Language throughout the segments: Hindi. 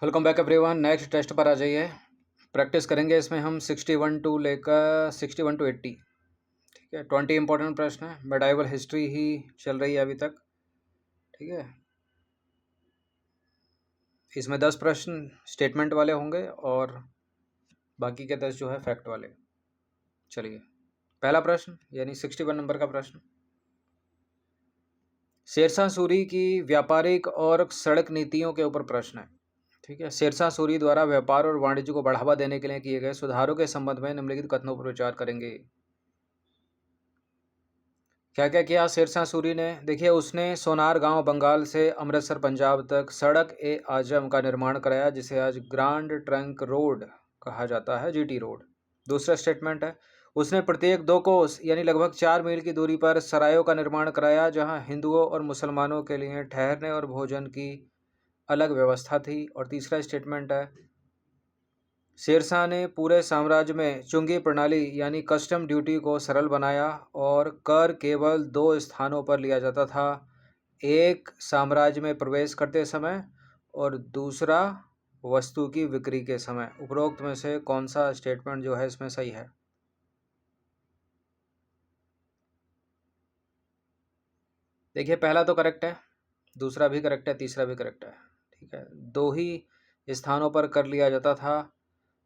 Welcome back everyone. Next test पर आ जाइए। प्रैक्टिस करेंगे इसमें हम 61 टू लेकर 61 टू 80। ठीक है, 20 इंपॉर्टेंट प्रश्न है। मेडाइवल हिस्ट्री ही चल रही है अभी तक। ठीक है, इसमें 10 प्रश्न स्टेटमेंट वाले होंगे और बाकी के 10 जो है फैक्ट वाले। चलिए, पहला प्रश्न यानी 61 नंबर का प्रश्न। शेरशाह सूरी की व्यापारिक और सड़क नीतियों के ऊपर प्रश्न है। ठीक है, शेरशाह सूरी द्वारा व्यापार और वाणिज्य को बढ़ावा देने के लिए किए गए सुधारों के संबंध में निम्नलिखित कथनों पर विचार करेंगे। क्या क्या किया शेरशाह सूरी ने? देखिए, उसने सोनार गांव बंगाल से अमृतसर पंजाब तक सड़क ए आजम का निर्माण कराया, जिसे आज ग्रांड ट्रंक रोड कहा जाता है, जीटी रोड। दूसरा स्टेटमेंट है, उसने प्रत्येक 2 कोस यानी लगभग 4 मील की दूरी पर सरायों का निर्माण कराया, जहां हिंदुओं और मुसलमानों के लिए ठहरने और भोजन की अलग व्यवस्था थी। और तीसरा स्टेटमेंट है, शेरशाह ने पूरे साम्राज्य में चुंगी प्रणाली यानी कस्टम ड्यूटी को सरल बनाया और कर केवल 2 स्थानों पर लिया जाता था, एक साम्राज्य में प्रवेश करते समय और दूसरा वस्तु की बिक्री के समय। उपरोक्त में से कौन सा स्टेटमेंट जो है इसमें सही है? देखिए, पहला तो करेक्ट है, दूसरा भी करेक्ट है, तीसरा भी करेक्ट है। ठीक है, 2 ही स्थानों पर कर लिया जाता था,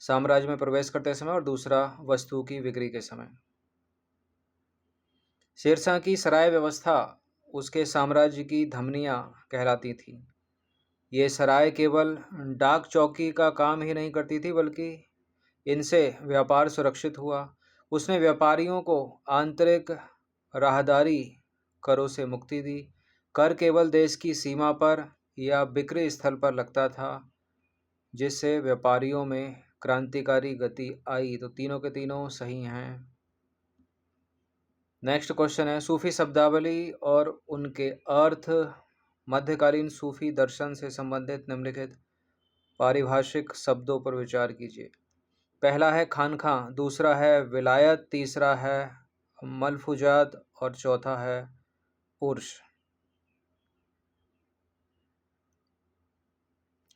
साम्राज्य में प्रवेश करते समय और दूसरा वस्तु की बिक्री के समय। शेरशाह की सराय व्यवस्था उसके साम्राज्य की धमनियाँ कहलाती थी। ये सराय केवल डाक चौकी का काम ही नहीं करती थी, बल्कि इनसे व्यापार सुरक्षित हुआ। उसने व्यापारियों को आंतरिक राहदारी करों से मुक्ति दी। कर केवल देश की सीमा पर या बिक्री स्थल पर लगता था, जिससे व्यापारियों में क्रांतिकारी गति आई। तो तीनों के तीनों सही हैं। नेक्स्ट क्वेश्चन है, सूफी शब्दावली और उनके अर्थ। मध्यकालीन सूफी दर्शन से संबंधित निम्नलिखित पारिभाषिक शब्दों पर विचार कीजिए। पहला है खानखां, दूसरा है विलायत, तीसरा है मलफूजात और चौथा है उर्स।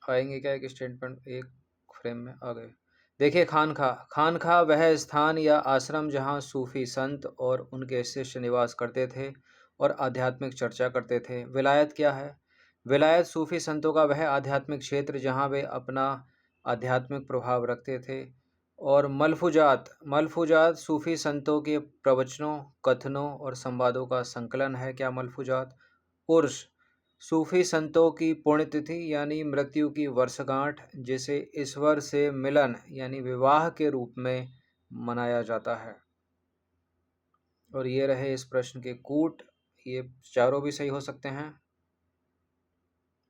आएंगे क्या एक स्टेटमेंट एक फ्रेम में आ गए। देखिए, खानखा वह स्थान या आश्रम जहाँ सूफी संत और उनके शिष्य निवास करते थे और आध्यात्मिक चर्चा करते थे। विलायत क्या है? विलायत सूफी संतों का वह आध्यात्मिक क्षेत्र जहाँ वे अपना आध्यात्मिक प्रभाव रखते थे। और मलफूजात सूफी संतों के प्रवचनों, कथनों और संवादों का संकलन है। क्या मलफूजात? उर्स सूफी संतों की पुण्यतिथि यानी मृत्यु की वर्षगांठ, जिसे ईश्वर से मिलन यानी विवाह के रूप में मनाया जाता है। और ये रहे इस प्रश्न के कूट। ये चारों भी सही हो सकते हैं,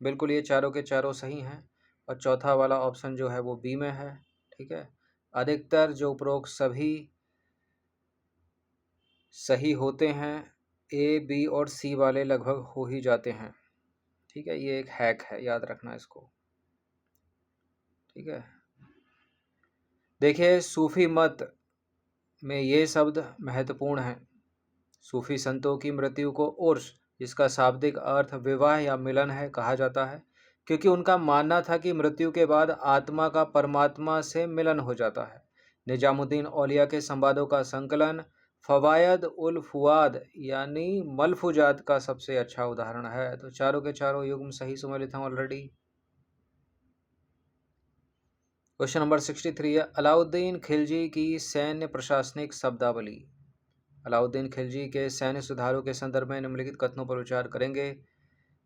बिल्कुल ये चारों के चारों सही हैं। और चौथा वाला ऑप्शन जो है वो बी में है। ठीक है, अधिकतर जो उपरोक्त सभी सही होते हैं, ए बी और सी वाले लगभग हो ही जाते हैं। ठीक है, ये एक हैक है, याद रखना इसको। ठीक है, देखिए, सूफी मत में ये शब्द महत्वपूर्ण है। सूफी संतों की मृत्यु को उर्स, जिसका शाब्दिक अर्थ विवाह या मिलन है, कहा जाता है, क्योंकि उनका मानना था कि मृत्यु के बाद आत्मा का परमात्मा से मिलन हो जाता है। निजामुद्दीन औलिया के संवादों का संकलन फवायद उल फुआद यानी मलफूजात का सबसे अच्छा उदाहरण है। तो चारों के चारों युग्म सही सम्मिलित हैं ऑलरेडी। क्वेश्चन नंबर 63 है, अलाउद्दीन खिलजी की सैन्य प्रशासनिक शब्दावली। अलाउद्दीन खिलजी के सैन्य सुधारों के संदर्भ में निम्नलिखित कथनों पर विचार करेंगे।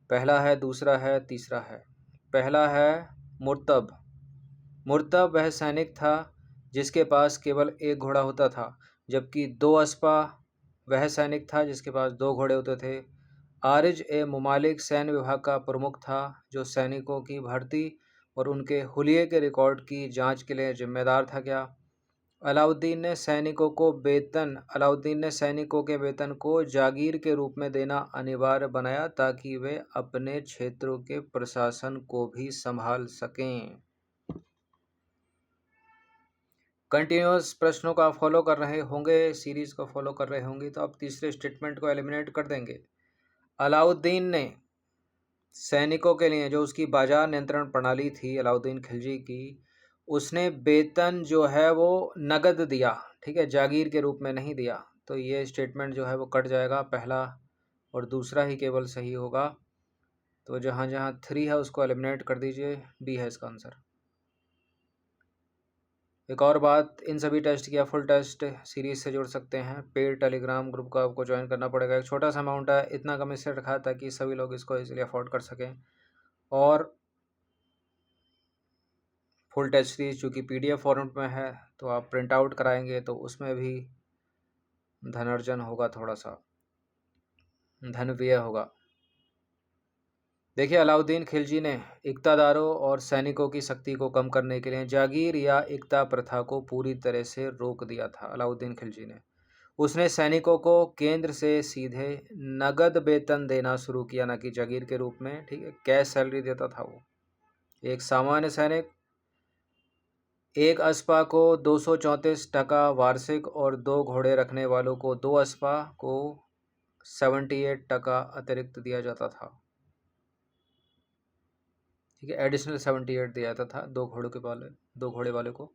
पहला है, दूसरा है, तीसरा है। पहला है मुर्तब। मुर्तब वह सैनिक था जिसके पास केवल एक घोड़ा होता था, जबकि 2 अस्पा वह सैनिक था जिसके पास 2 घोड़े होते थे। आरिज ए मुमालिक सैन्य विभाग का प्रमुख था, जो सैनिकों की भर्ती और उनके हुलिये के रिकॉर्ड की जांच के लिए जिम्मेदार था। क्या अलाउद्दीन ने सैनिकों के वेतन को जागीर के रूप में देना अनिवार्य बनाया, ताकि वे अपने क्षेत्रों के प्रशासन को भी संभाल सकें। कंटिन्यूअस प्रश्नों का फॉलो कर रहे होंगे, सीरीज को फॉलो कर रहे होंगे, तो आप तीसरे स्टेटमेंट को एलिमिनेट कर देंगे। अलाउद्दीन ने सैनिकों के लिए जो उसकी बाजार नियंत्रण प्रणाली थी अलाउद्दीन खिलजी की, उसने वेतन जो है वो नगद दिया, ठीक है, जागीर के रूप में नहीं दिया। तो ये स्टेटमेंट जो है वो कट जाएगा, पहला और दूसरा ही केवल सही होगा। तो जहाँ जहाँ 3 है उसको एलिमिनेट कर दीजिए, बी है इसका आंसर। एक और बात, इन सभी टेस्ट की आप फुल टेस्ट सीरीज से जुड़ सकते हैं। पेड टेलीग्राम ग्रुप को आपको ज्वाइन करना पड़ेगा। एक छोटा सा अमाउंट है, इतना कम इससे रखा है ताकि सभी लोग इसको इजीली अफोर्ड कर सकें। और फुल टेस्ट सीरीज चूँकि पीडीएफ फॉर्मेट में है, तो आप प्रिंट आउट कराएंगे तो उसमें भी धनार्जन होगा, थोड़ा सा धन व्यय होगा। देखिए, अलाउद्दीन खिलजी ने इक़्तादारों और सैनिकों की शक्ति को कम करने के लिए जागीर या इक़्ता प्रथा को पूरी तरह से रोक दिया था। अलाउद्दीन खिलजी ने, उसने सैनिकों को केंद्र से सीधे नगद वेतन देना शुरू किया, ना कि जागीर के रूप में, ठीक है, कैश सैलरी देता था वो। एक सामान्य सैनिक एक अस्पा को 234 टका वार्षिक और 2 घोड़े रखने वालों को 2 अस्पा को 78 टका अतिरिक्त दिया जाता था, ठीक है, एडिशनल 78 दिया जाता था 2 घोड़े वाले को।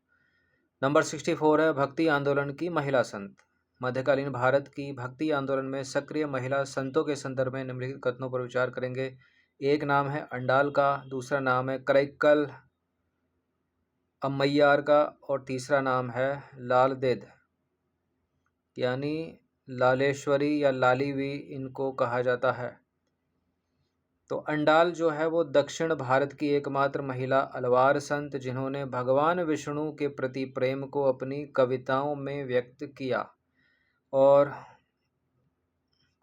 नंबर 64 है भक्ति आंदोलन की महिला संत। मध्यकालीन भारत की भक्ति आंदोलन में सक्रिय महिला संतों के संदर्भ में निम्नलिखित कथनों पर विचार करेंगे। एक नाम है अंडाल का, दूसरा नाम है करैक्कल अम्मैयार का, और तीसरा नाम है लालदेद, यानी लालेश्वरी या लाली भी इनको कहा जाता है। तो अंडाल जो है वो दक्षिण भारत की एकमात्र महिला अलवार संत जिन्होंने भगवान विष्णु के प्रति प्रेम को अपनी कविताओं में व्यक्त किया। और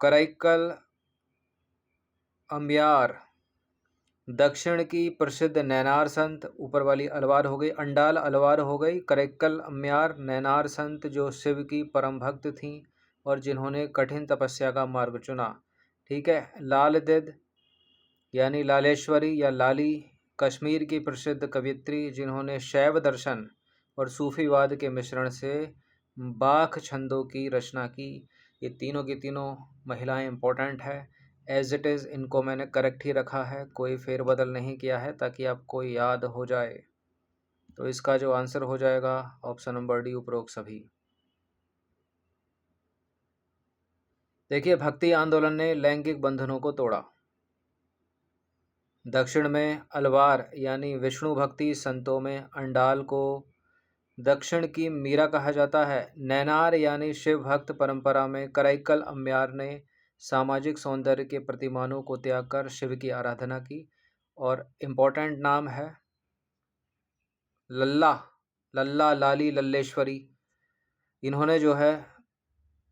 करैक्कल अम्बियार दक्षिण की प्रसिद्ध नैनार संत, ऊपर वाली अलवार हो गई, अंडाल अलवार हो गई, करैक्कल अम्बियार नैनार संत जो शिव की परम भक्त थीं और जिन्होंने कठिन तपस्या का मार्ग चुना, ठीक है। लालदेद यानी लालेश्वरी या लाली कश्मीर की प्रसिद्ध कवियत्री जिन्होंने शैव दर्शन और सूफीवाद के मिश्रण से बाख छंदों की रचना की। ये तीनों की तीनों महिलाएं इंपॉर्टेंट है। एज इट इज़ इनको मैंने करेक्ट ही रखा है, कोई फेरबदल नहीं किया है ताकि आपको याद हो जाए। तो इसका जो आंसर हो जाएगा ऑप्शन नंबर डी, उपरोक्त सभी। देखिए, भक्ति आंदोलन ने लैंगिक बंधनों को तोड़ा। दक्षिण में अलवार यानी विष्णु भक्ति संतों में अंडाल को दक्षिण की मीरा कहा जाता है। नैनार यानी शिव भक्त परंपरा में करैक्कल अम्बियार ने सामाजिक सौंदर्य के प्रतिमानों को त्याग कर शिव की आराधना की। और इम्पोर्टेंट नाम है लल्ला, लल्ला लाली लल्लेश्वरी, इन्होंने जो है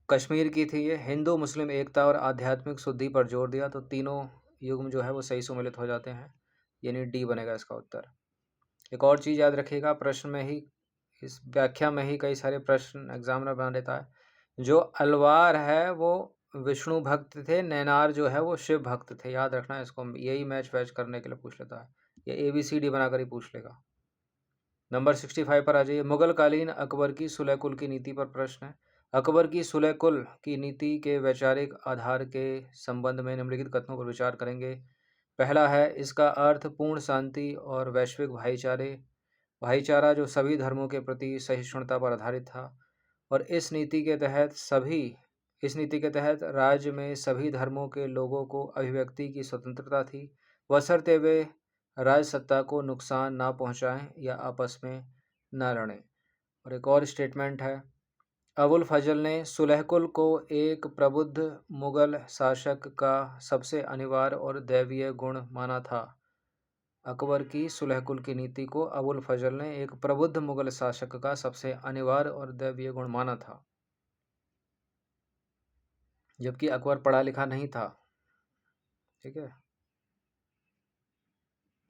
कश्मीर की थी ये, हिंदू मुस्लिम एकता और आध्यात्मिक शुद्धि पर जोर दिया। तो तीनों युग्म जो है वो सही सुमेलित हो जाते हैं, यानी डी बनेगा इसका उत्तर। एक और चीज़ याद रखिएगा, प्रश्न में ही, इस व्याख्या में ही कई सारे प्रश्न एग्जामिनर बना देता है। जो अलवार है वो विष्णु भक्त थे, नैनार जो है वो शिव भक्त थे, याद रखना इसको, यही मैच वैच करने के लिए पूछ लेता है, ये ABCD बनाकर ही पूछ लेगा। नंबर 65 पर आ जाइए। मुगल कालीन अकबर की सुलह कुल की नीति पर प्रश्न है। अकबर की सुलह कुल की नीति के वैचारिक आधार के संबंध में निम्नलिखित कथनों पर विचार करेंगे। पहला है, इसका अर्थ पूर्ण शांति और वैश्विक भाईचारा जो सभी धर्मों के प्रति सहिष्णुता पर आधारित था। और इस नीति के तहत राज्य में सभी धर्मों के लोगों को अभिव्यक्ति की स्वतंत्रता थी, बशर्ते वे राजसत्ता को नुकसान ना पहुंचाएं या आपस में ना लड़ें। और एक और स्टेटमेंट है, अबुल फजल ने सुलहकुल को एक प्रबुद्ध मुगल शासक का सबसे अनिवार्य और दैवीय गुण माना था। अकबर की सुलहकुल की नीति को अबुल फजल ने एक प्रबुद्ध मुगल शासक का सबसे अनिवार्य और दैवीय गुण माना था, जबकि अकबर पढ़ा लिखा नहीं था, ठीक है।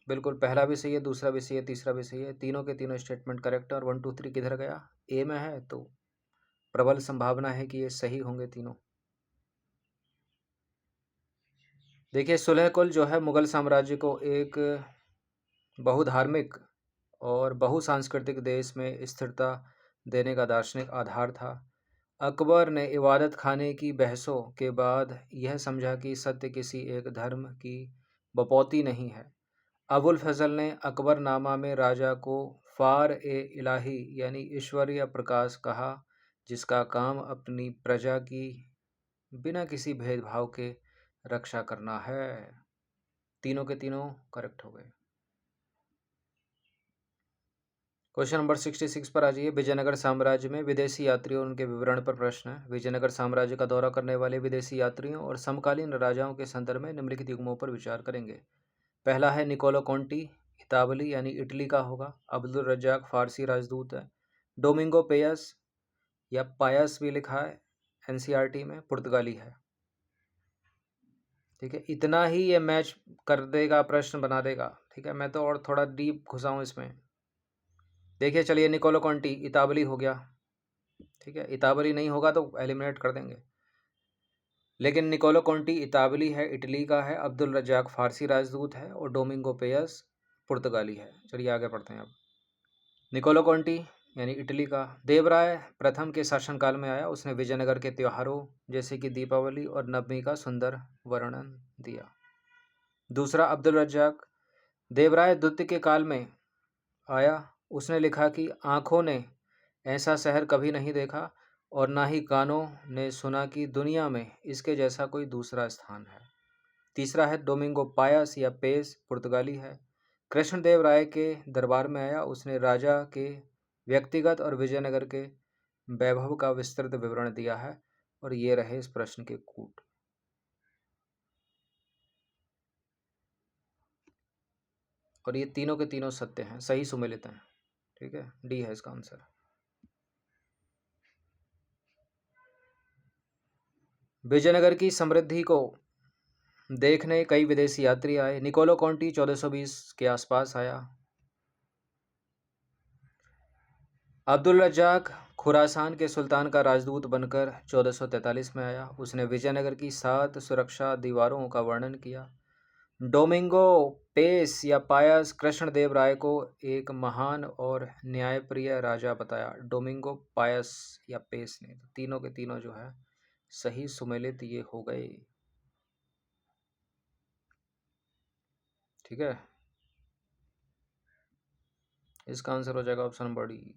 बिल्कुल, पहला भी सही है, दूसरा भी सही है, तीसरा भी सही है, तीनों के तीनों स्टेटमेंट करेक्ट है। और 1 2 3 किधर गया, ए में है, तो प्रबल संभावना है कि ये सही होंगे तीनों। देखिए, सुलहकुल जो है मुगल साम्राज्य को एक बहुधार्मिक और बहुसांस्कृतिक देश में स्थिरता देने का दार्शनिक आधार था। अकबर ने इबादत खाने की बहसों के बाद यह समझा कि सत्य किसी एक धर्म की बपौती नहीं है। अबुल फजल ने अकबरनामा में राजा को फार ए इलाही यानी ईश्वरीय प्रकाश कहा, जिसका काम अपनी प्रजा की बिना किसी भेदभाव के रक्षा करना है। तीनों के तीनों करेक्ट हो गए। क्वेश्चन नंबर 66 पर आ जाइए। विजयनगर साम्राज्य में विदेशी यात्रियों और उनके विवरण पर प्रश्न है। विजयनगर साम्राज्य का दौरा करने वाले विदेशी यात्रियों और समकालीन राजाओं के संदर्भ में निम्नलिखित युग्मों पर विचार करेंगे। पहला है निकोलो कॉन्टी, इतावली यानी इटली का होगा। अब्दुल रज्जाक फारसी राजदूत है। डोमिंगो पेयस या पायस भी लिखा है एनसीईआरटी में, पुर्तगाली है। ठीक है, इतना ही ये मैच कर देगा, प्रश्न बना देगा। ठीक है, मैं तो और थोड़ा डीप घुसा हूँ इसमें। देखिए चलिए, निकोलो कॉन्टी इतावली हो गया। ठीक है, इतावली नहीं होगा तो एलिमिनेट कर देंगे, लेकिन निकोलो कॉन्टी इतावली है, इटली का है। अब्दुल रज्जाक फारसी राजदूत है और डोमिंगो पेयस पुर्तगाली है। चलिए आगे पढ़ते हैं अब। निकोलो कॉन्टी यानी इटली का देवराय प्रथम के शासनकाल में आया। उसने विजयनगर के त्योहारों जैसे कि दीपावली और नवमी का सुंदर वर्णन दिया। दूसरा अब्दुल रज्जाक देवराय द्वितीय के काल में आया। उसने लिखा कि आँखों ने ऐसा शहर कभी नहीं देखा और ना ही कानों ने सुना कि दुनिया में इसके जैसा कोई दूसरा स्थान है। तीसरा है डोमिंगो पायस या पेस, पुर्तगाली है। कृष्णदेव राय के दरबार में आया। उसने राजा के व्यक्तिगत और विजयनगर के वैभव का विस्तृत विवरण दिया है। और ये रहे इस प्रश्न के कूट। और ये तीनों के तीनों सत्य हैं, सही सुमेलित हैं। ठीक है, डी है इसका आंसर। विजयनगर की समृद्धि को देखने कई विदेशी यात्री आए। निकोलो कॉन्टी 1420 के आसपास आया। अब्दुल रज्जाक खुरासान के सुल्तान का राजदूत बनकर 1443 में आया। उसने विजयनगर की 7 सुरक्षा दीवारों का वर्णन किया। डोमिंगो पेस या पायस कृष्णदेव राय को एक महान और न्यायप्रिय राजा बताया। डोमिंगो पायस या पेस ने। तो तीनों के तीनों जो है सही सुमेलित ये हो गए। ठीक है, इसका आंसर हो जाएगा ऑप्शन नंबर डी।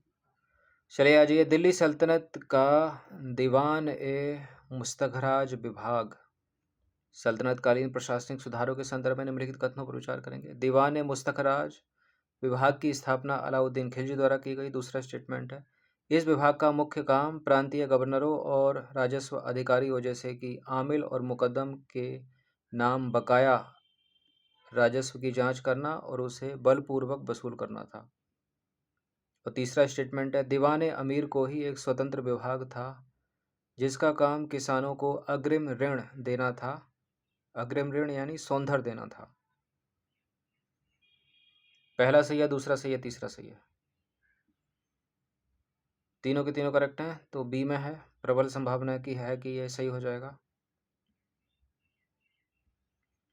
चलिए आ जाइए। दिल्ली सल्तनत का दीवान ए मुस्तखराज विभाग सल्तनतकालीन प्रशासनिक सुधारों के संदर्भ में निम्नलिखित कथनों पर विचार करेंगे। दीवान ए मुस्तखराज विभाग की स्थापना अलाउद्दीन खिलजी द्वारा की गई। दूसरा स्टेटमेंट है, इस विभाग का मुख्य काम प्रांतीय गवर्नरों और राजस्व अधिकारियों जैसे कि आमिल और मुकद्दम के नाम बकाया राजस्व की जांच करना और उसे बलपूर्वक वसूल करना था। और तीसरा स्टेटमेंट है, दीवान अमीर को ही एक स्वतंत्र विभाग था जिसका काम किसानों को अग्रिम ऋण देना था। अग्रिम ऋण यानी सौंधर देना था। पहला सही है, दूसरा सही है, तीसरा सही है। तीनों के तीनों करेक्ट हैं, तो बी में है। प्रबल संभावना की है कि ये सही हो जाएगा।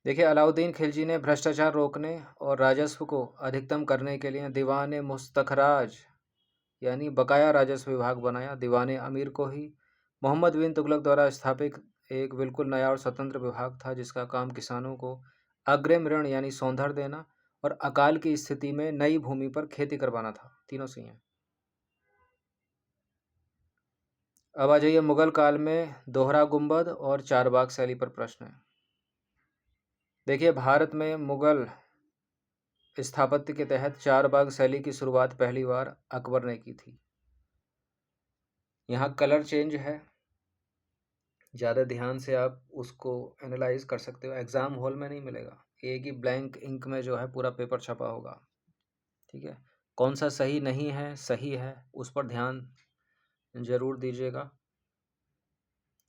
देखिए, अलाउद्दीन खिलजी ने भ्रष्टाचार रोकने और राजस्व को अधिकतम करने के लिए दीवान मुस्तखराज यानी बकाया राजस्व विभाग बनाया। दीवान अमीर को ही मोहम्मद बिन तुगलक द्वारा स्थापित एक बिल्कुल नया और स्वतंत्र विभाग था जिसका काम किसानों को अग्रिम ऋण यानी सौंधर देना और अकाल की स्थिति में नई भूमि पर खेती करवाना था। तीनों सही हैं। अब आ जाइए मुगल काल में दोहरा गुंबद और चारबाग शैली पर प्रश्न है। देखिए, भारत में मुगल स्थापत्य के तहत चारबाग शैली की शुरुआत पहली बार अकबर ने की थी। यहाँ कलर चेंज है, ज़्यादा ध्यान से आप उसको एनालाइज कर सकते हो। एग्ज़ाम हॉल में नहीं मिलेगा, एक ही ब्लैंक इंक में जो है पूरा पेपर छपा होगा। ठीक है, कौन सा सही नहीं है, सही है, उस पर ध्यान ज़रूर दीजिएगा।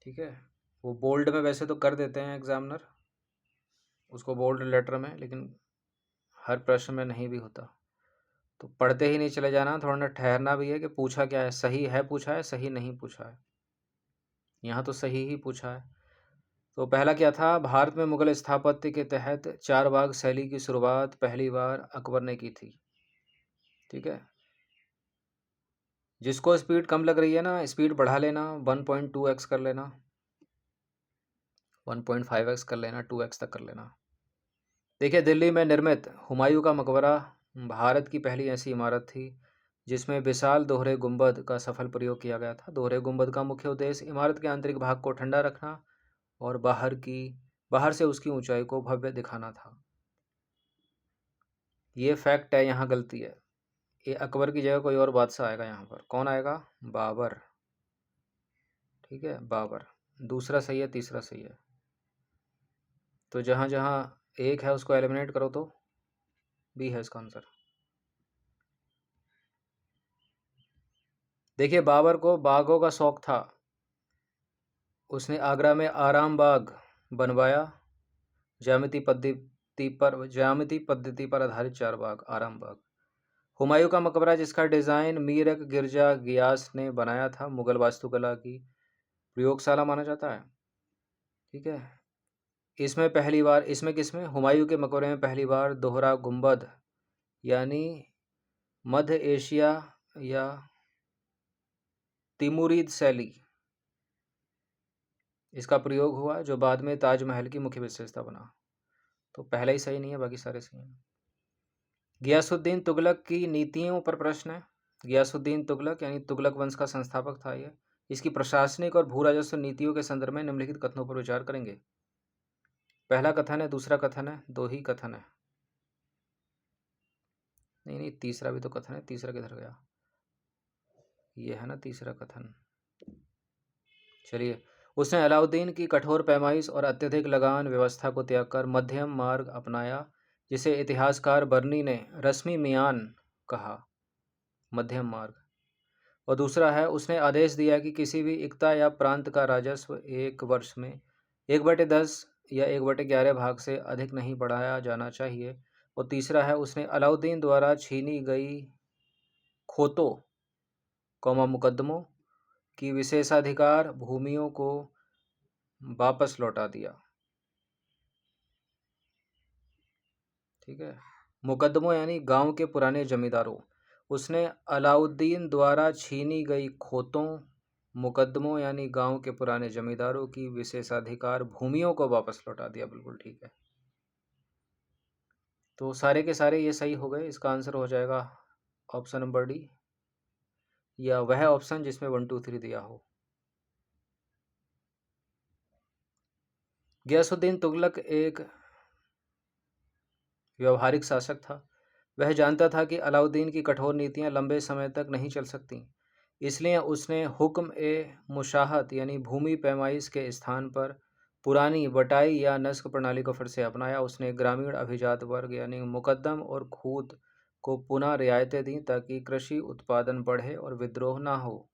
ठीक है, वो बोल्ड में वैसे तो कर देते हैं एग्जामिनर उसको बोल्ड लेटर में, लेकिन हर प्रश्न में नहीं भी होता। तो पढ़ते ही नहीं चले जाना, थोड़ा ना ठहरना भी है कि पूछा क्या है, सही है पूछा है, सही नहीं पूछा है। यहाँ तो सही ही पूछा है। तो पहला क्या था, भारत में मुगल स्थापत्य के तहत चारबाग शैली की शुरुआत पहली बार अकबर ने की थी। ठीक है, जिसको स्पीड कम लग रही है ना, स्पीड बढ़ा लेना, 1.2x कर लेना, 1.5x कर लेना, 2x तक कर लेना। देखिए, दिल्ली में निर्मित हुमायूं का मकबरा भारत की पहली ऐसी इमारत थी जिसमें विशाल दोहरे गुंबद का सफल प्रयोग किया गया था। दोहरे गुंबद का मुख्य उद्देश्य इमारत के आंतरिक भाग को ठंडा रखना और बाहर से उसकी ऊंचाई को भव्य दिखाना था। ये फैक्ट है, यहाँ गलती है। ये अकबर की जगह कोई और बादशाह आएगा यहाँ पर। कौन आएगा? बाबर। ठीक है, बाबर। दूसरा सही है, तीसरा सही है। तो जहाँ जहाँ एक है उसको एलिमिनेट करो तो बी है इसका आंसर। देखिए, बाबर को बागों का शौक था। उसने आगरा में आराम बाग बनवाया। ज्यामिति पद्धति पर आधारित 4 बाग, आराम बाग। हुमायूं का मकबरा जिसका डिजाइन मीर गिरजा गियास ने बनाया था, मुगल वास्तुकला की प्रयोगशाला माना जाता है। ठीक है। इसमें किसमें हुमायूं के मकबरे में पहली बार दोहरा गुंबद यानी मध्य एशिया या तिमुरिद शैली इसका प्रयोग हुआ, जो बाद में ताजमहल की मुख्य विशेषता बना। तो पहला ही सही नहीं है, बाकी सारे सही हैं। गियासुद्दीन तुगलक की नीतियों पर प्रश्न है। गियासुद्दीन तुगलक यानी तुगलक वंश का संस्थापक था ये। इसकी प्रशासनिक और भू राजस्व नीतियों के संदर्भ में निम्नलिखित कथनों पर विचार करेंगे। पहला कथन है, दूसरा कथन है, दो ही कथन है। नहीं नहीं, तीसरा भी तो कथन है। तीसरा किधर गया? ये है ना तीसरा कथन। चलिए, उसने अलाउद्दीन की कठोर पैमाइश और अत्यधिक लगान व्यवस्था को त्याग कर मध्यम मार्ग अपनाया, जिसे इतिहासकार बर्नी ने रश्मि मियान कहा, मध्यम मार्ग। और दूसरा है, उसने आदेश दिया कि किसी भी इक्ता या प्रांत का राजस्व एक वर्ष में 1/10 या 1/11 भाग से अधिक नहीं बढ़ाया जाना चाहिए। और तीसरा है, उसने अलाउद्दीन द्वारा छीनी गई खोतों मुकद्दमों की विशेषाधिकार भूमियों को वापस लौटा दिया। ठीक है। मुकद्दमों यानी गांव के पुराने जमींदारों। उसने अलाउद्दीन द्वारा छीनी गई खोतों मुकद्दमों यानी गांव के पुराने जमींदारों की विशेषाधिकार भूमियों को वापस लौटा दिया। बिल्कुल ठीक है। तो सारे के सारे ये सही हो गए। इसका आंसर हो जाएगा ऑप्शन नंबर डी, या वह ऑप्शन जिसमें 1 2 3 दिया हो। गियासुद्दीन तुगलक एक व्यवहारिक शासक था। वह जानता था कि अलाउद्दीन की कठोर नीतियां लंबे समय तक नहीं चल सकती, इसलिए उसने हुक्म ए मुशाहत यानी भूमि पैमाइश के स्थान पर पुरानी बटाई या नस्क प्रणाली को फिर से अपनाया। उसने ग्रामीण अभिजात वर्ग यानी मुकद्दम और खूत को पुनः रियायतें दी ताकि कृषि उत्पादन बढ़े और विद्रोह ना हो।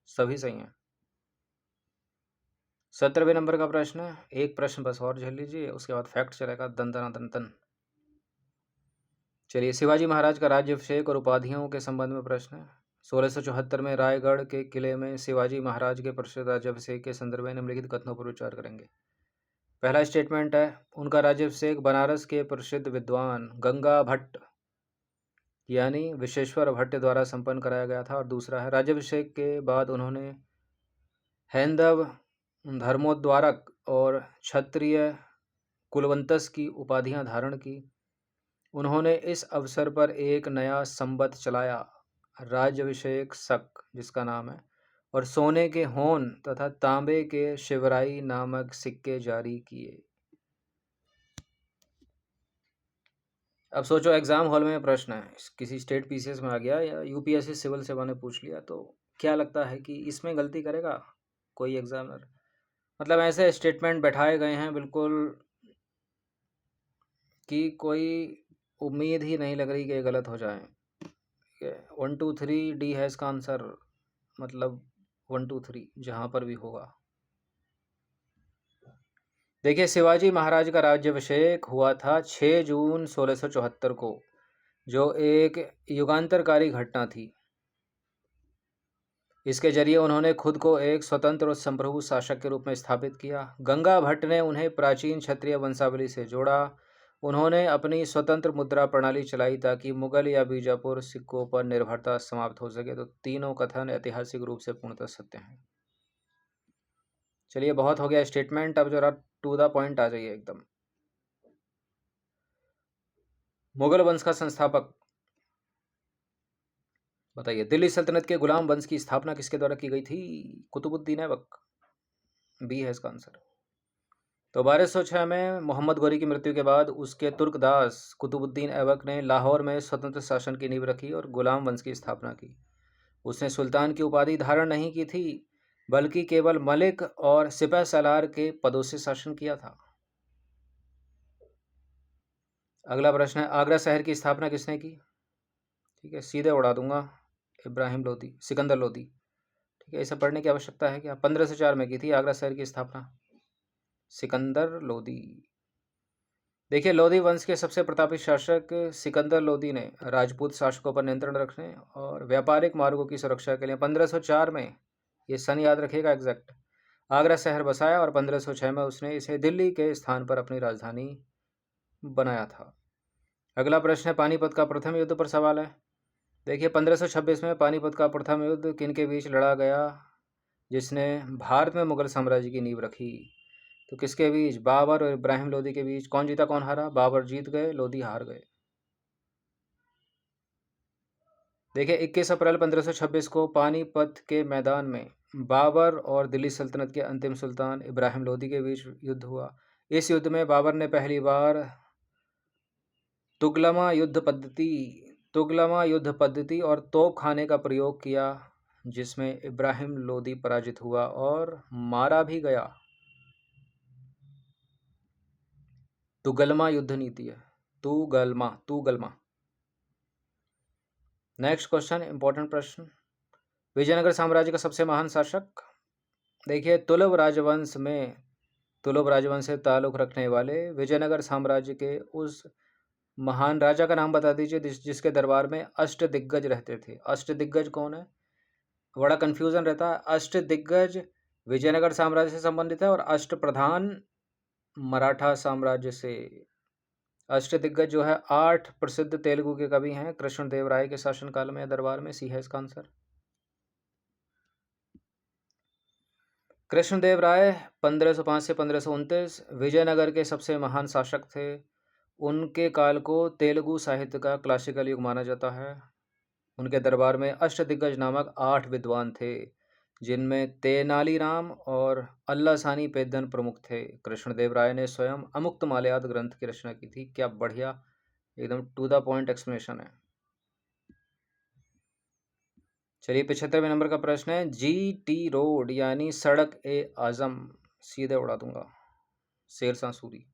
सभी सही हैं। 17वें नंबर का प्रश्न है। एक प्रश्न बस और झेल लीजिए, उसके बाद फैक्ट चलेगा दन दन दन दन। चलिए, शिवाजी महाराज का राज्याभिषेक और उपाधियों के संबंध में प्रश्न है। 1674 में रायगढ़ के किले में शिवाजी महाराज के प्रसिद्ध राज्याभिषेक के संदर्भ में निम्नलिखित कथनों पर विचार करेंगे। पहला स्टेटमेंट है, उनका राज्याभिषेक बनारस के प्रसिद्ध विद्वान गंगा भट्ट यानी विश्वेश्वर भट्ट द्वारा संपन्न कराया गया था। और दूसरा है, राज्याभिषेक के बाद उन्होंने हैंदव, धर्मोद्वारक और क्षत्रिय कुलवंतस की उपाधियां धारण की। उन्होंने इस अवसर पर एक नया संवत चलाया, राज्याभिषेक शक जिसका नाम है, और सोने के होन तथा तांबे के शिवराई नामक सिक्के जारी किए। अब सोचो, एग्जाम हॉल में प्रश्न है, किसी स्टेट पीसीएस में आ गया या यूपीएससी सिविल सेवा ने पूछ लिया, तो क्या लगता है कि इसमें गलती करेगा कोई एग्जामिनर? मतलब ऐसे स्टेटमेंट बैठाए गए हैं बिल्कुल कि कोई उम्मीद ही नहीं लग रही कि ये गलत हो जाए। 1 2 3 डी है इसका आंसर, मतलब 1 2 3 जहाँ पर भी होगा। देखिए, शिवाजी महाराज का राज्याभिषेक हुआ था 6 जून 1674 को, जो एक युगांतरकारी घटना थी। इसके जरिए उन्होंने खुद को एक स्वतंत्र और संप्रभु शासक के रूप में स्थापित किया। गंगा भट्ट ने उन्हें प्राचीन क्षत्रिय वंशावली से जोड़ा। उन्होंने अपनी स्वतंत्र मुद्रा प्रणाली चलाई ताकि मुगल या बीजापुर सिक्कों पर निर्भरता समाप्त हो सके। तो तीनों कथन ऐतिहासिक रूप से पूर्णतः सत्य हैं। चलिए, बहुत हो गया स्टेटमेंट, अब जरा टू द पॉइंट आ जाइए एकदम। मुगल वंश का संस्थापक बताइए। दिल्ली सल्तनत के गुलाम वंश की स्थापना किसके द्वारा की गई थी? कुतुबुद्दीन ऐबक। बी है इसका आंसर। तो 1206 में मोहम्मद गौरी की मृत्यु के बाद उसके तुर्कदास कुतुबुद्दीन ऐबक ने लाहौर में स्वतंत्र शासन की नींव रखी और गुलाम वंश की स्थापना की। उसने सुल्तान की उपाधि धारण नहीं की थी, बल्कि केवल मलिक और सिपह सलार के पदों से शासन किया था। अगला प्रश्न है, आगरा शहर की स्थापना किसने की? ठीक है, सीधे उड़ा दूंगा, इब्राहिम लोदी, सिकंदर लोदी। ठीक है, इसे पढ़ने की आवश्यकता है क्या? 1504 में की थी आगरा शहर की स्थापना, सिकंदर लोदी। देखिए, लोधी वंश के सबसे प्रतापी शासक सिकंदर लोधी ने राजपूत शासकों पर नियंत्रण रखने और व्यापारिक मार्गों की सुरक्षा के लिए 1504 में, ये सन याद रखिएगा एग्जैक्ट, आगरा शहर बसाया और 1506 में उसने इसे दिल्ली के स्थान पर अपनी राजधानी बनाया था। अगला प्रश्न है, पानीपत का प्रथम युद्ध पर सवाल है। देखिए, 1526 में पानीपत का प्रथम युद्ध किन के बीच लड़ा गया, जिसने भारत में मुगल साम्राज्य की नींव रखी? तो किसके बीच? बाबर और इब्राहिम लोदी के बीच। कौन जीता कौन हारा? बाबर जीत गए, लोदी हार गए। देखिए, 21 अप्रैल 1526 को पानीपत के मैदान में बाबर और दिल्ली सल्तनत के अंतिम सुल्तान इब्राहिम लोदी के बीच युद्ध हुआ। इस युद्ध में बाबर ने पहली बार तुगलमा युद्ध पद्धति और तोपखाने का प्रयोग किया, जिसमें इब्राहिम लोदी पराजित हुआ और मारा भी गया। तुगलमा युद्ध नीति है, तुगलमा। नेक्स्ट क्वेश्चन, इंपॉर्टेंट प्रश्न, विजयनगर साम्राज्य का सबसे महान शासक। देखिए, तुलुव राजवंश से ताल्लुक रखने वाले विजयनगर साम्राज्य के उस महान राजा का नाम बता दीजिए जिसके दरबार में अष्टदिग्गज रहते थे। अष्टदिग्गज कौन है? बड़ा कंफ्यूजन रहता है। अष्टदिग्गज विजयनगर साम्राज्य से संबंधित है और अष्टप्रधान मराठा साम्राज्य से। अष्टदिग्गज जो है 8 प्रसिद्ध तेलुगु के कवि हैं कृष्णदेव राय के शासनकाल में, दरबार में। सी है इसका आंसर। कृष्णदेव राय 1505 से 1529 विजयनगर के सबसे महान शासक थे। उनके काल को तेलुगु साहित्य का क्लासिकल युग माना जाता है। उनके दरबार में अष्टदिग्गज नामक 8 विद्वान थे, जिनमें तेनालीराम और अल्लासानी पेद्दन प्रमुख थे। कृष्णदेव राय ने स्वयं अमुक्त मालयाद ग्रंथ की रचना की थी। क्या बढ़िया, एकदम टू द पॉइंट एक्सप्लेनेशन है। चलिए, 75वें नंबर का प्रश्न है, GT रोड यानी सड़क ए आजम, सीधे उड़ा दूंगा, शेरशाह सूरी।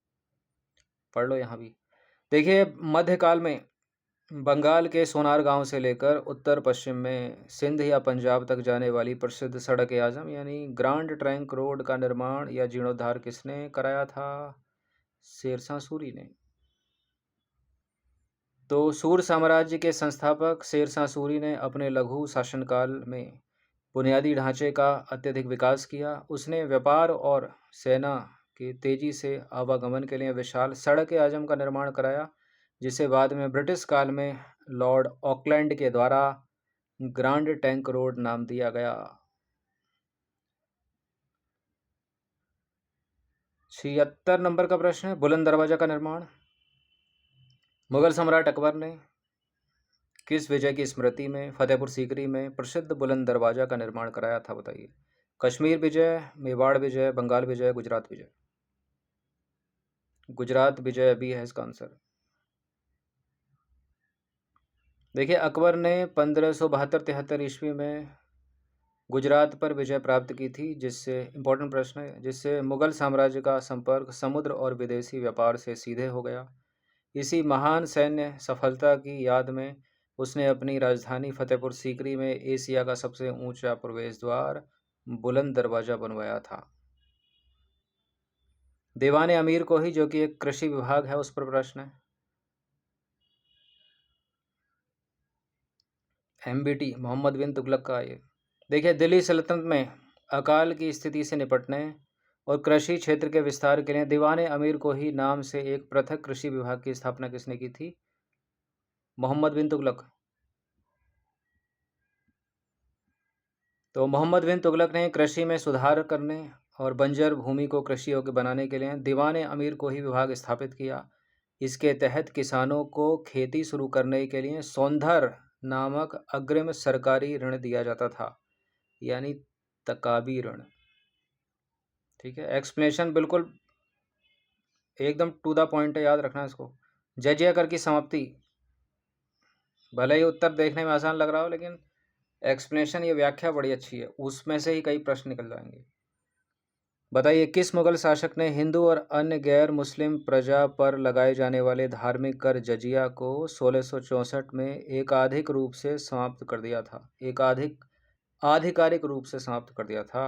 पढ़ लो यहाँ भी। देखिए, मध्यकाल में बंगाल के सोनार गांव से लेकर उत्तर पश्चिम में सिंध या पंजाब तक जाने वाली प्रसिद्ध सड़क ए आजम यानी ग्रांड ट्रंक रोड का निर्माण या जीर्णोद्धार किसने कराया था? शेरशाह सूरी ने। तो सूर साम्राज्य के संस्थापक शेरशाह सूरी ने अपने लघु शासनकाल में बुनियादी ढांचे का अत्यधिक विकास किया। उसने व्यापार और सेना के तेजी से आवागमन के लिए विशाल सड़क ए आजम का निर्माण कराया, जिसे बाद में ब्रिटिश काल में लॉर्ड ऑकलैंड के द्वारा ग्रांड टैंक रोड नाम दिया गया। 76 नंबर का प्रश्न है, बुलंद दरवाजा का निर्माण मुगल सम्राट अकबर ने किस विजय की स्मृति में फतेहपुर सीकरी में प्रसिद्ध बुलंद दरवाजा का निर्माण कराया था? बताइए। कश्मीर विजय, मेवाड़ विजय, बंगाल विजय, गुजरात विजय। गुजरात विजय भी है इसका आंसर। देखिए, अकबर ने 1572-73 ईस्वी में गुजरात पर विजय प्राप्त की थी, जिससे इंपॉर्टेंट प्रश्न है, जिससे मुगल साम्राज्य का संपर्क समुद्र और विदेशी व्यापार से सीधे हो गया। इसी महान सैन्य सफलता की याद में उसने अपनी राजधानी फतेहपुर सीकरी में एशिया का सबसे ऊंचा प्रवेश द्वार बुलंद दरवाजा बनवाया था। दीवाने अमीर को ही, जो कि एक कृषि विभाग है, उस पर प्रश्न है। MBT मोहम्मद बिन तुगलक का ये। देखिए, दिल्ली सल्तनत में अकाल की स्थिति से निपटने और कृषि क्षेत्र के विस्तार के लिए दीवाने अमीर को ही नाम से एक पृथक कृषि विभाग की स्थापना किसने की थी? मोहम्मद बिन तुगलक। तो मोहम्मद बिन तुगलक ने कृषि में सुधार करने और बंजर भूमि को कृषि योग्य बनाने के लिए दीवाने अमीर को ही विभाग स्थापित किया। इसके तहत किसानों को खेती शुरू करने के लिए सौंधर नामक अग्रिम सरकारी ऋण दिया जाता था, यानी तकाबी ऋण। ठीक है, एक्सप्लेनेशन बिल्कुल एकदम टू द पॉइंट है, याद रखना इसको। जजिया कर की समाप्ति, भले ही उत्तर देखने में आसान लग रहा हो, लेकिन एक्सप्लेनेशन, ये व्याख्या बड़ी अच्छी है, उसमें से ही कई प्रश्न निकल जाएंगे। बताइए, किस मुगल शासक ने हिंदू और अन्य गैर मुस्लिम प्रजा पर लगाए जाने वाले धार्मिक कर जजिया को 1664 में एकाधिक रूप से समाप्त कर दिया था? आधिकारिक रूप से समाप्त कर दिया था।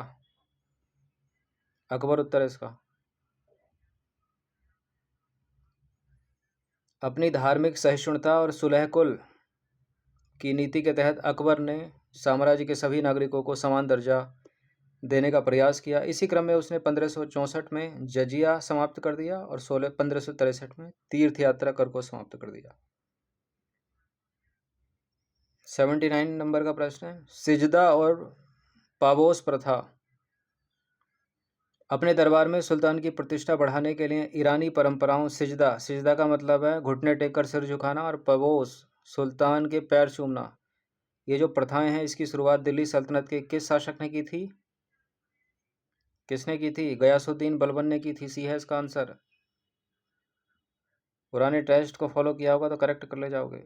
अकबर उत्तर है इसका। अपनी धार्मिक सहिष्णुता और सुलह-कुल की नीति के तहत अकबर ने साम्राज्य के सभी नागरिकों को समान दर्जा देने का प्रयास किया। इसी क्रम में उसने 1564 में जजिया समाप्त कर दिया और 1563 में तीर्थ यात्रा कर को समाप्त कर दिया। 79 नंबर का प्रश्न है, सिजदा और पाबोस प्रथा अपने दरबार में सुल्तान की प्रतिष्ठा बढ़ाने के लिए ईरानी परंपराओं, सिजदा का मतलब है घुटने टेककर सिर झुकाना, और पबोस सुल्तान के पैर चूमना, ये जो प्रथाएं हैं, इसकी शुरुआत दिल्ली सल्तनत के किस शासक ने की थी? किसने की थी? गयासुद्दीन बलबन ने की थी। सी है इसका आंसर। पुराने टेस्ट को फॉलो किया होगा तो करेक्ट कर ले जाओगे।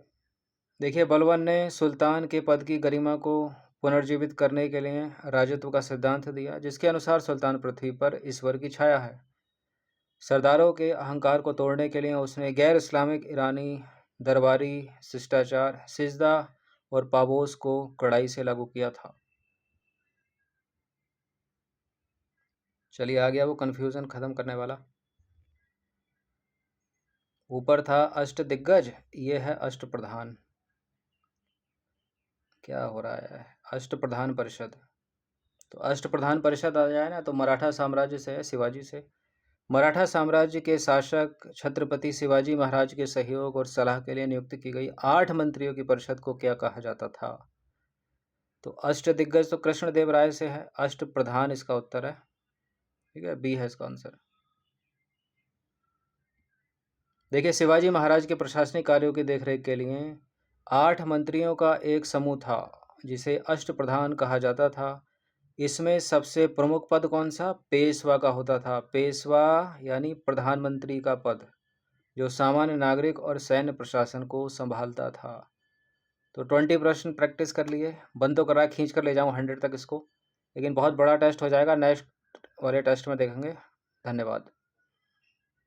देखिए, बलबन ने सुल्तान के पद की गरिमा को पुनर्जीवित करने के लिए राजत्व का सिद्धांत दिया, जिसके अनुसार सुल्तान पृथ्वी पर ईश्वर की छाया है। सरदारों के अहंकार को तोड़ने के लिए उसने गैर इस्लामिक ईरानी दरबारी शिष्टाचार सिजदा और पाबोस को कड़ाई से लागू किया था। चलिए आ गया वो कन्फ्यूज़न ख़त्म करने वाला। ऊपर था अष्ट दिग्गज, ये है अष्ट प्रधान। क्या हो रहा है? अष्ट प्रधान परिषद। तो अष्ट प्रधान परिषद आ जाए ना, तो मराठा साम्राज्य से है, शिवाजी से। मराठा साम्राज्य के शासक छत्रपति शिवाजी महाराज के सहयोग और सलाह के लिए नियुक्त की गई 8 मंत्रियों की परिषद को क्या कहा जाता था? तो अष्ट दिग्गज तो कृष्णदेव राय से है, अष्ट प्रधान इसका उत्तर है। ठीक है, बी है इसका आंसर। देखिए, शिवाजी महाराज के प्रशासनिक कार्यों की देखरेख के लिए 8 मंत्रियों का एक समूह था, जिसे अष्ट प्रधान कहा जाता था। इसमें सबसे प्रमुख पद कौन सा? पेशवा का होता था। पेशवा यानी प्रधानमंत्री का पद, जो सामान्य नागरिक और सैन्य प्रशासन को संभालता था। तो 20 प्रश्न प्रैक्टिस कर लिए, बंद तो कर रहा है, खींच कर ले जाऊँ 100 तक इसको, लेकिन बहुत बड़ा टेस्ट हो जाएगा, नेक्स्ट वाले टेस्ट में देखेंगे। धन्यवाद।